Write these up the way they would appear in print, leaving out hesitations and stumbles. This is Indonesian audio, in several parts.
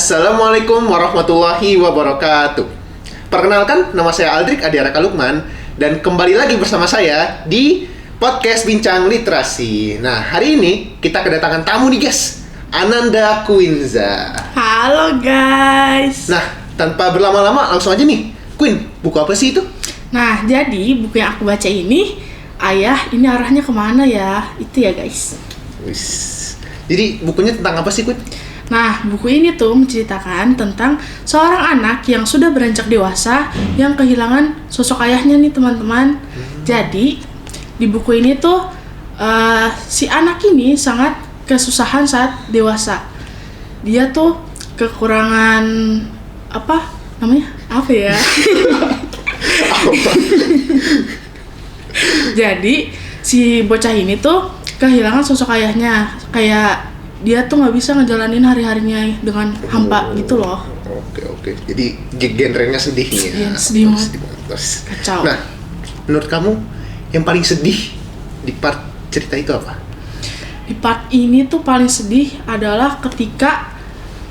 Assalamualaikum warahmatullahi wabarakatuh. Perkenalkan, nama saya Aldrik Adi Araka Lukman dan kembali lagi bersama saya di podcast Bincang Literasi. Nah, hari ini kita kedatangan tamu nih guys, Ananda Quinza. Halo guys. Nah, tanpa berlama-lama langsung aja nih, Queen, buku apa sih itu? Nah, jadi buku yang aku baca ini, Ayah, ini arahnya kemana ya? Itu ya guys. Jadi bukunya tentang apa sih, Queen? Nah, buku ini tuh menceritakan tentang seorang anak yang sudah beranjak dewasa yang kehilangan sosok ayahnya nih teman-teman. Jadi di buku ini tuh si anak ini sangat kesusahan saat dewasa. Dia tuh kekurangan apa namanya? Apa ya? Jadi si bocah ini tuh kehilangan sosok ayahnya, kayak dia tuh nggak bisa ngejalanin hari-harinya dengan hampa gitu loh. Oke. Jadi genrenya sedih nih ya. Iya, sedih banget. Kacau. Nah, menurut kamu yang paling sedih di part cerita itu apa? Di part ini tuh paling sedih adalah ketika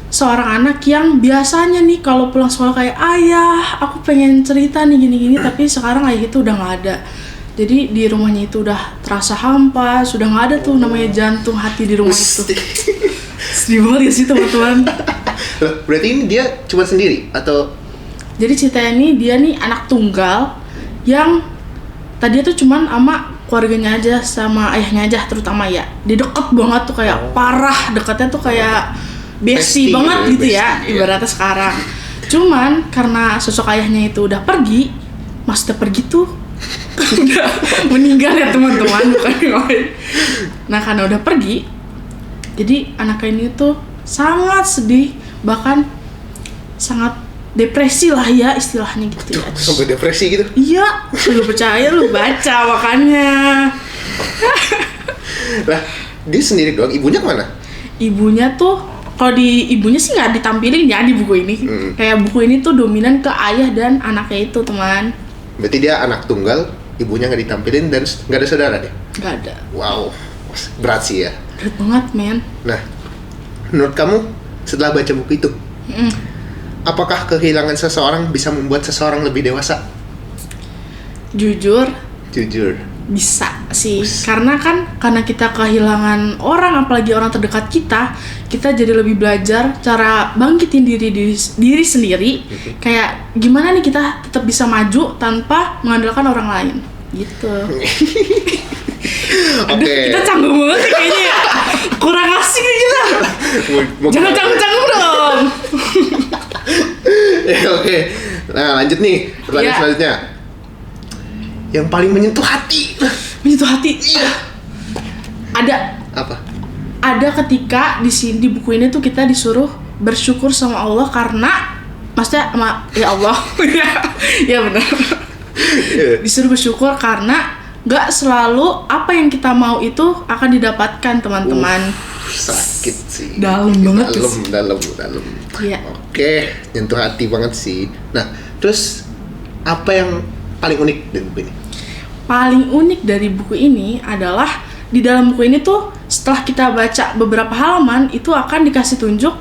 seorang anak yang biasanya nih kalau pulang sekolah kayak, ayah, aku pengen cerita nih gini-gini, tapi sekarang ayah itu udah nggak ada. Jadi di rumahnya itu udah terasa hampa, sudah nggak ada tuh namanya jantung hati di rumah itu. Sedih banget ya sih teman-teman. Berarti ini dia cuma sendiri atau? Jadi ceritanya ini dia nih anak tunggal yang tadinya tuh cuman sama keluarganya aja, sama ayahnya aja terutama ya. Dia deket banget tuh, kayak parah deketnya tuh, kayak besti banget gitu ya ibaratnya sekarang. Cuman karena sosok ayahnya itu udah pergi, udah pergi tuh udah meninggal ya teman-teman, bukan ngapain. Nah, karena udah pergi, jadi anaknya ini tuh sangat sedih, bahkan sangat depresi lah ya istilahnya gitu ya. Sampai depresi gitu? Iya, lu percaya, lu baca makanya. Lah, dia sendiri doang, ibunya kemana? Ibunya tuh, kalau di ibunya sih nggak ditampilin ya di buku ini. Kayak buku ini tuh dominan ke ayah dan anaknya itu, teman. Berarti dia anak tunggal, ibunya nggak ditampilin dan nggak ada saudara deh? Nggak ada. Wow, berat sih ya. Berat banget, men. Nah, menurut kamu setelah baca buku itu, apakah kehilangan seseorang bisa membuat seseorang lebih dewasa? Jujur bisa sih. Karena kita kehilangan orang, apalagi orang terdekat kita jadi lebih belajar cara bangkitin diri sendiri. Kayak gimana nih kita tetap bisa maju tanpa mengandalkan orang lain gitu. Oke. Kita canggung banget sih kayaknya ya. Kurang asik nih kita. Jangan canggung dong. Oke. Nah, lanjut nih pertanyaan selanjutnya. Yang paling menyentuh hati. Menyentuh hati. Iya. Ada. Apa? Ada ketika di sini di buku ini tuh kita disuruh bersyukur sama Allah karena maksudnya sama ya Allah. Ya benar. Disuruh bersyukur karena nggak selalu apa yang kita mau itu akan didapatkan, teman-teman. Sakit sih. Dalam banget. Dalam. Iya. Oke, nyentuh hati banget sih. Nah, terus apa yang paling unik dari buku ini? Paling unik dari buku ini adalah di dalam buku ini tuh setelah kita baca beberapa halaman itu akan dikasih tunjuk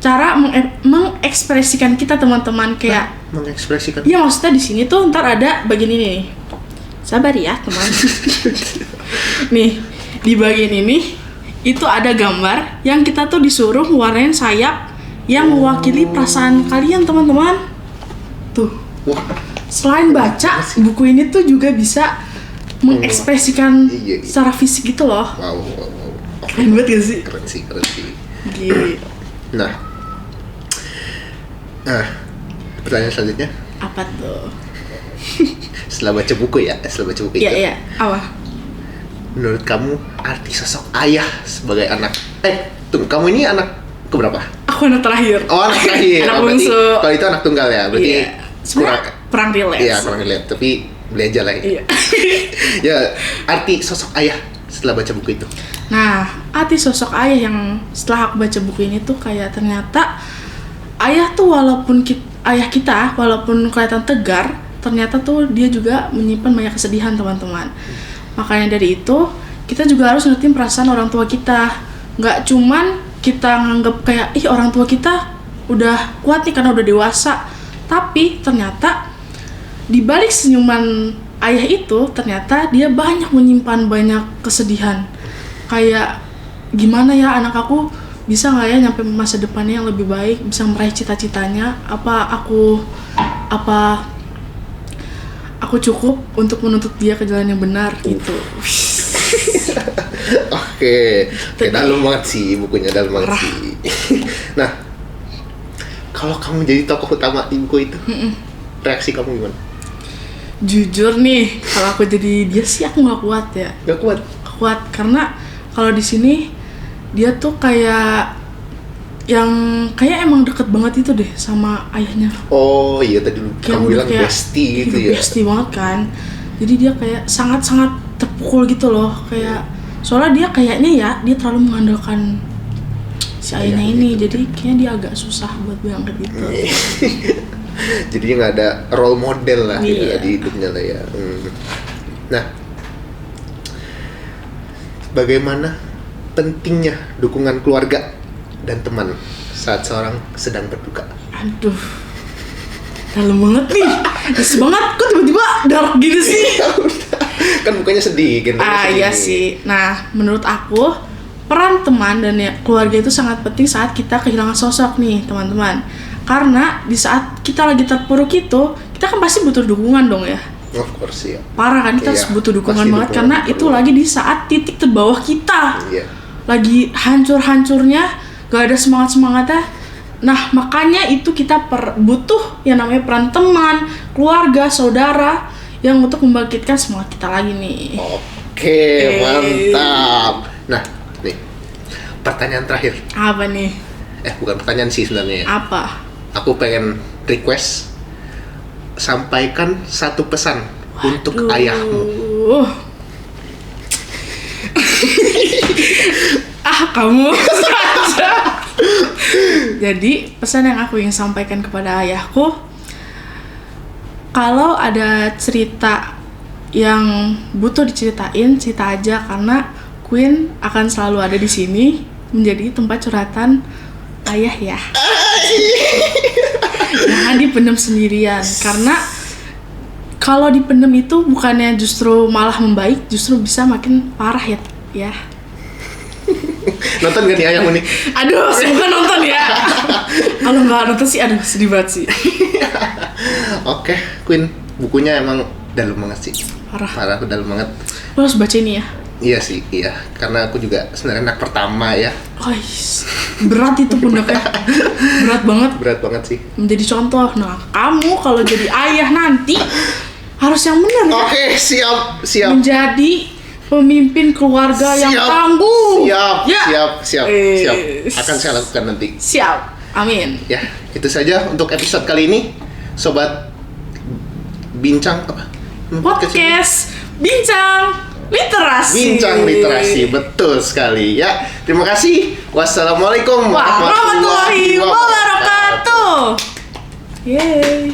cara mengekspresikan kita, teman-teman. Kayak mengekspresikan? Iya, maksudnya di sini tuh ntar ada bagian ini nih. Sabar ya teman. Nih di bagian ini itu ada gambar yang kita tuh disuruh mewarnain sayap yang mewakili perasaan kalian, teman-teman. Tuh. Wah. Selain baca, buku ini tuh juga bisa mengekspresikan secara fisik gitu loh. Wow. Keren banget gak sih? Keren sih. Gila. Nah, pertanyaan selanjutnya. Apa tuh? Setelah baca buku itu. Iya. Apa? Menurut kamu arti sosok ayah sebagai anak? Tunggu, kamu ini anak keberapa? Aku anak terakhir. Oh, anak terakhir. Anak bungsu. Kalau itu anak tunggal ya, berarti kurang relate. Iya, kurang relate, tapi belajar lah ya. Iya. Ya, arti sosok ayah setelah baca buku itu. Nah, arti sosok ayah yang setelah aku baca buku ini tuh kayak ternyata ayah tuh walaupun ayah kita walaupun kelihatan tegar, ternyata tuh dia juga menyimpan banyak kesedihan, teman-teman. Makanya dari itu kita juga harus ngertiin perasaan orang tua kita. Nggak cuman kita nganggap kayak orang tua kita udah kuat nih karena udah dewasa. Tapi ternyata di balik senyuman ayah itu ternyata dia banyak menyimpan banyak kesedihan. Kayak gimana ya anak aku bisa nggak ya nyampe masa depannya yang lebih baik, bisa meraih cita-citanya? Apa aku cukup untuk menuntut dia ke jalan yang benar gitu. Oke, dalam banget sih bukunya, dalam banget sih. Nah, kalau kamu jadi tokoh utama di buku itu, reaksi kamu gimana? Jujur nih, kalau aku jadi dia sih aku nggak kuat ya. Gak kuat? Kuat karena kalau di sini dia tuh kayak emang deket banget itu deh sama ayahnya. Oh iya, tadi kamu bilang bestie gitu ya. Bestie banget kan. Jadi dia kayak sangat-sangat terpukul gitu loh. Kayak soalnya dia kayaknya ya dia terlalu mengandalkan si ayahnya ini. Jadi kayaknya dia agak susah buat bilang kayak gitu. Jadi nggak ada role model lah Iya. di hidupnya lah ya. Nah, bagaimana pentingnya dukungan keluarga dan teman saat seorang sedang berduka? Aduh, dalam banget nih. Yes banget, kok tiba-tiba dark gini sih? Kan bukannya sedih, gitu. Iya sih. Nah, menurut aku peran teman dan ya, keluarga itu sangat penting saat kita kehilangan sosok nih, teman-teman. Karena di saat kita lagi terpuruk itu, kita kan pasti butuh dukungan dong ya. Of course ya. Parah kan, kita butuh dukungan banget karena itu lagi di saat titik terbawah kita. Iya. Lagi hancur-hancurnya, gak ada semangat-semangatnya. Nah, makanya itu kita butuh yang namanya peran teman, keluarga, saudara yang untuk membangkitkan semangat kita lagi nih. Oke, mantap. Nah, nih pertanyaan terakhir. Apa nih? Bukan pertanyaan sih sebenarnya. Apa? Aku pengen request sampaikan satu pesan untuk ayahmu. Kamu saja. Jadi pesan yang aku ingin sampaikan kepada ayahku, kalau ada cerita yang butuh diceritain, cerita aja karena Queen akan selalu ada di sini menjadi tempat curhatan ayah ya. Jangan dipendam sendirian karena kalau dipendam itu bukannya justru malah membaik, justru bisa makin parah ya. Nonton gak nih ayahmu nih? Aduh, semoga nonton ya. Kalau nggak nonton sih, aduh sedih banget sih. Oke, Queen, bukunya emang dalam banget sih. Parah, dalam banget. Lo harus baca ini ya. Iya sih, iya. Karena aku juga sebenarnya anak pertama ya. Berat itu pundaknya. Berat banget sih. Menjadi contoh. Nah, kamu kalau jadi ayah nanti harus yang benar ya. Oke, siap. Menjadi pemimpin keluarga yang tangguh. Siap. Akan saya lakukan nanti. Siap. Amin. Ya, itu saja untuk episode kali ini. Sobat Bincang apa? Podcast Bincang Literasi, betul sekali ya. Terima kasih. Wassalamualaikum warahmatullahi wabarakatuh. Yeay.